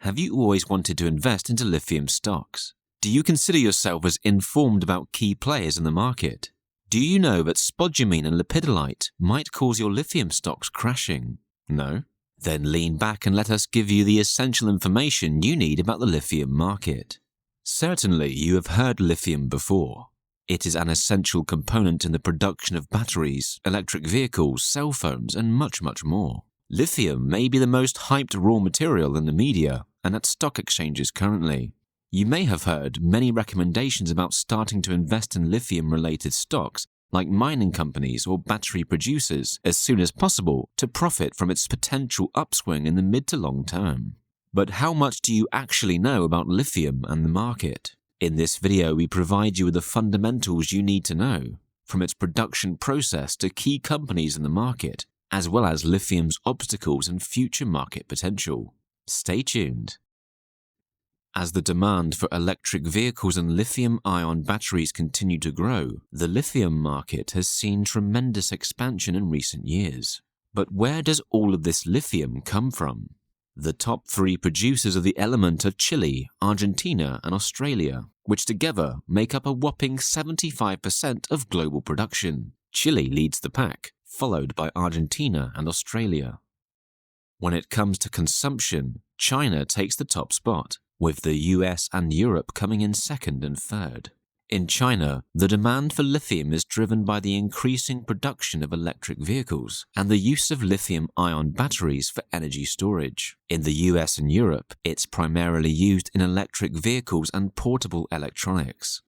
Have you always wanted to invest into lithium stocks? Do you consider yourself as informed about key players in the market? Do you know that spodumene and lepidolite might cause your lithium stocks crashing? No? Then lean back and let us give you the essential information you need about the lithium market. Certainly, you have heard lithium before. It is an essential component in the production of batteries, electric vehicles, cell phones, and much, much more. Lithium may be the most hyped raw material in the media and at stock exchanges currently. You may have heard many recommendations about starting to invest in lithium-related stocks like mining companies or battery producers as soon as possible to profit from its potential upswing in the mid to long term. But how much do you actually know about lithium and the market? In this video, we provide you with the fundamentals you need to know, from its production process to key companies in the market, as well as lithium's obstacles and future market potential. Stay tuned. As the demand for electric vehicles and lithium-ion batteries continue to grow, the lithium market has seen tremendous expansion in recent years. But where does all of this lithium come from? The top three producers of the element are Chile, Argentina, and Australia, which together make up a whopping 75% of global production. Chile leads the pack, followed by Argentina and Australia. When it comes to consumption, China takes the top spot, with the US and Europe coming in second and third. In China, the demand for lithium is driven by the increasing production of electric vehicles and the use of lithium-ion batteries for energy storage. In the US and Europe, it's primarily used in electric vehicles and portable electronics.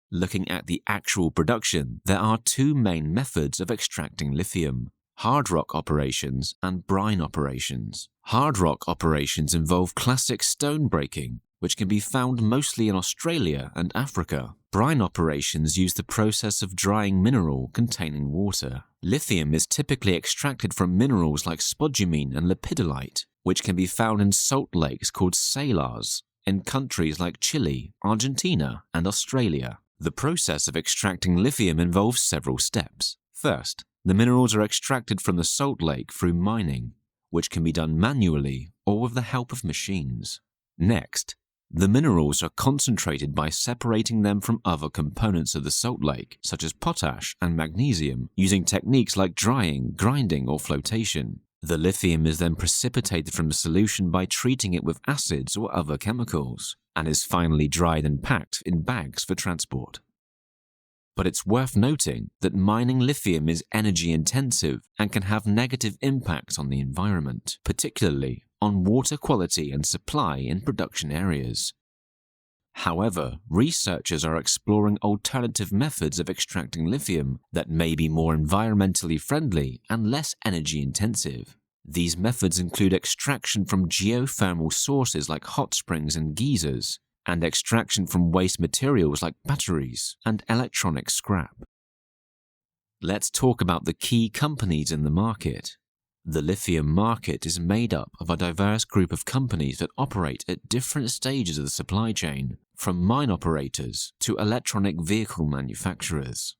Looking at the actual production, there are two main methods of extracting lithium: hard rock operations and brine operations. Hard rock operations involve classic stone breaking, which can be found mostly in Australia and Africa. Brine operations use the process of drying mineral containing water. Lithium is typically extracted from minerals like spodumene and lepidolite, which can be found in salt lakes called salars in countries like Chile, Argentina, and Australia. The process of extracting lithium involves several steps. First, the minerals are extracted from the salt lake through mining, which can be done manually or with the help of machines. Next, the minerals are concentrated by separating them from other components of the salt lake, such as potash and magnesium, using techniques like drying, grinding, or flotation. The lithium is then precipitated from the solution by treating it with acids or other chemicals, and is finally dried and packed in bags for transport. But it's worth noting that mining lithium is energy intensive and can have negative impacts on the environment, particularly on water quality and supply in production areas. However, researchers are exploring alternative methods of extracting lithium that may be more environmentally friendly and less energy intensive. These methods include extraction from geothermal sources like hot springs and geysers, and extraction from waste materials like batteries and electronic scrap. Let's talk about the key companies in the market. The lithium market is made up of a diverse group of companies that operate at different stages of the supply chain, from mine operators to electronic vehicle manufacturers.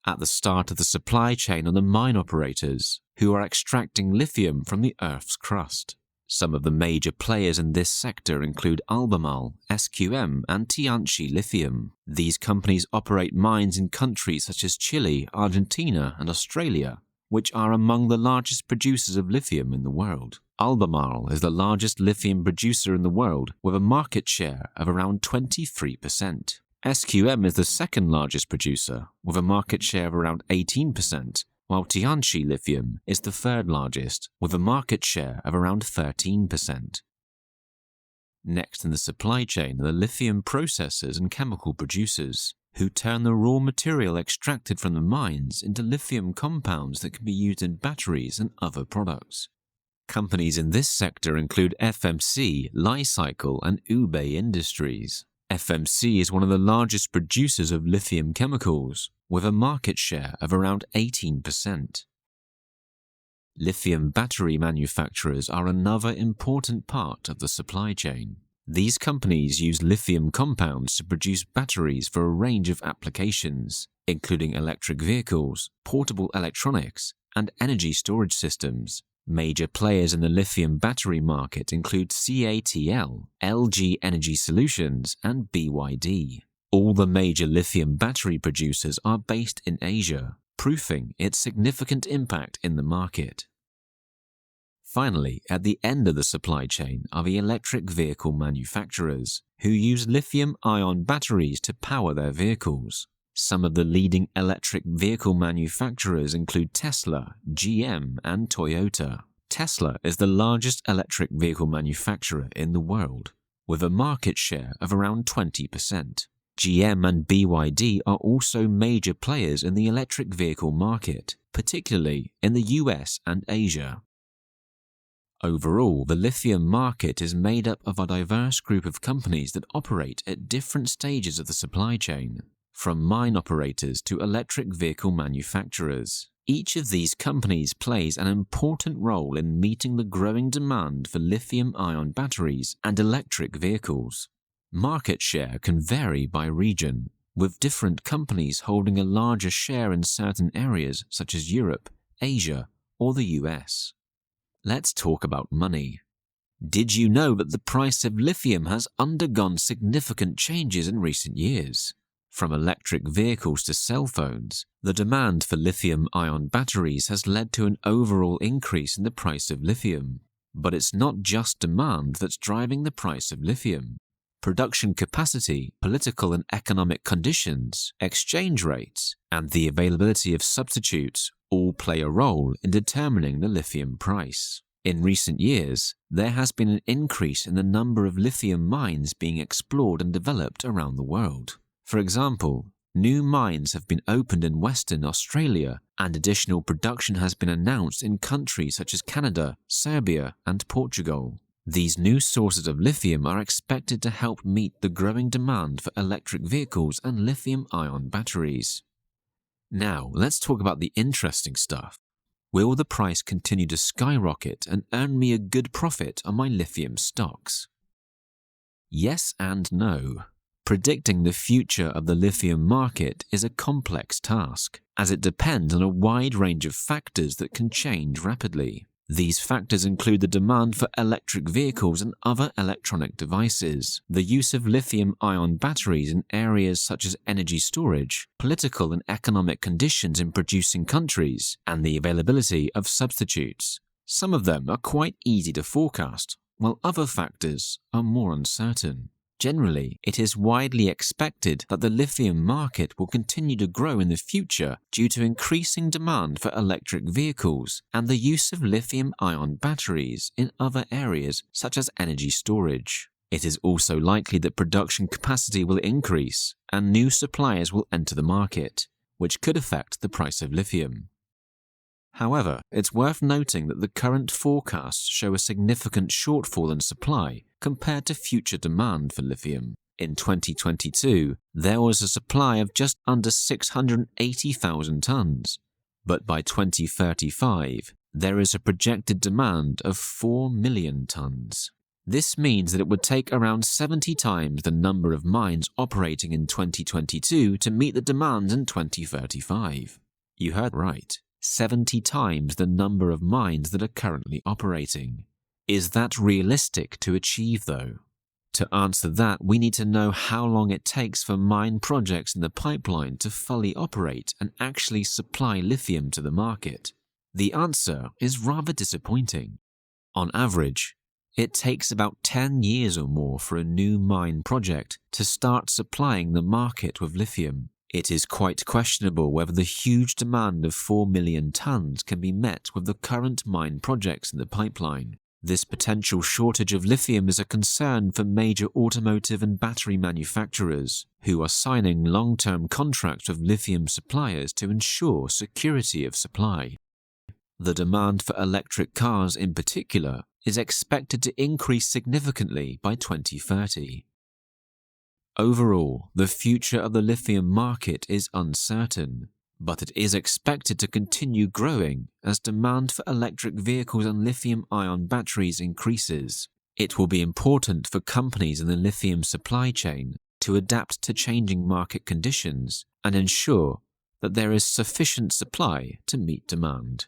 At the start of the supply chain are the mine operators, who are extracting lithium from the Earth's crust. Some of the major players in this sector include Albemarle, SQM, and Tianqi Lithium. These companies operate mines in countries such as Chile, Argentina, and Australia, which are among the largest producers of lithium in the world. Albemarle is the largest lithium producer in the world, with a market share of around 23%. SQM is the second largest producer, with a market share of around 18%, while Tianqi Lithium is the third largest, with a market share of around 13%. Next in the supply chain are the lithium processors and chemical producers, who turn the raw material extracted from the mines into lithium compounds that can be used in batteries and other products. Companies in this sector include FMC, Li-Cycle, and Ube Industries. FMC is one of the largest producers of lithium chemicals, with a market share of around 18%. Lithium battery manufacturers are another important part of the supply chain. These companies use lithium compounds to produce batteries for a range of applications, including electric vehicles, portable electronics, and energy storage systems. Major players in the lithium battery market include CATL, LG Energy Solutions, and BYD. All the major lithium battery producers are based in Asia, proving its significant impact in the market. Finally, at the end of the supply chain are the electric vehicle manufacturers, who use lithium-ion batteries to power their vehicles. Some of the leading electric vehicle manufacturers include Tesla, GM, and Toyota. Tesla is the largest electric vehicle manufacturer in the world, with a market share of around 20%. GM and BYD are also major players in the electric vehicle market, particularly in the US and Asia. Overall, the lithium market is made up of a diverse group of companies that operate at different stages of the supply chain, from mine operators to electric vehicle manufacturers. Each of these companies plays an important role in meeting the growing demand for lithium-ion batteries and electric vehicles. Market share can vary by region, with different companies holding a larger share in certain areas such as Europe, Asia, or the US. Let's talk about money. Did you know that the price of lithium has undergone significant changes in recent years? From electric vehicles to cell phones, the demand for lithium-ion batteries has led to an overall increase in the price of lithium. But it's not just demand that's driving the price of lithium. Production capacity, political and economic conditions, exchange rates, and the availability of substitutes all play a role in determining the lithium price. In recent years, there has been an increase in the number of lithium mines being explored and developed around the world. For example, new mines have been opened in Western Australia, and additional production has been announced in countries such as Canada, Serbia, and Portugal. These new sources of lithium are expected to help meet the growing demand for electric vehicles and lithium-ion batteries. Now, let's talk about the interesting stuff. Will the price continue to skyrocket and earn me a good profit on my lithium stocks? Yes and no. Predicting the future of the lithium market is a complex task, as it depends on a wide range of factors that can change rapidly. These factors include the demand for electric vehicles and other electronic devices, the use of lithium-ion batteries in areas such as energy storage, political and economic conditions in producing countries, and the availability of substitutes. Some of them are quite easy to forecast, while other factors are more uncertain. Generally, it is widely expected that the lithium market will continue to grow in the future due to increasing demand for electric vehicles and the use of lithium-ion batteries in other areas such as energy storage. It is also likely that production capacity will increase and new suppliers will enter the market, which could affect the price of lithium. However, it's worth noting that the current forecasts show a significant shortfall in supply compared to future demand for lithium. In 2022, there was a supply of just under 680,000 tons, but by 2035, there is a projected demand of 4 million tons. This means that it would take around 70 times the number of mines operating in 2022 to meet the demand in 2035. You heard right. 70 times the number of mines that are currently operating. Is that realistic to achieve, though? To answer that, we need to know how long it takes for mine projects in the pipeline to fully operate and actually supply lithium to the market. The answer is rather disappointing. On average, it takes about 10 years or more for a new mine project to start supplying the market with lithium. It is quite questionable whether the huge demand of 4 million tons can be met with the current mine projects in the pipeline. This potential shortage of lithium is a concern for major automotive and battery manufacturers, who are signing long-term contracts with lithium suppliers to ensure security of supply. The demand for electric cars in particular is expected to increase significantly by 2030. Overall, the future of the lithium market is uncertain, but it is expected to continue growing as demand for electric vehicles and lithium-ion batteries increases. It will be important for companies in the lithium supply chain to adapt to changing market conditions and ensure that there is sufficient supply to meet demand.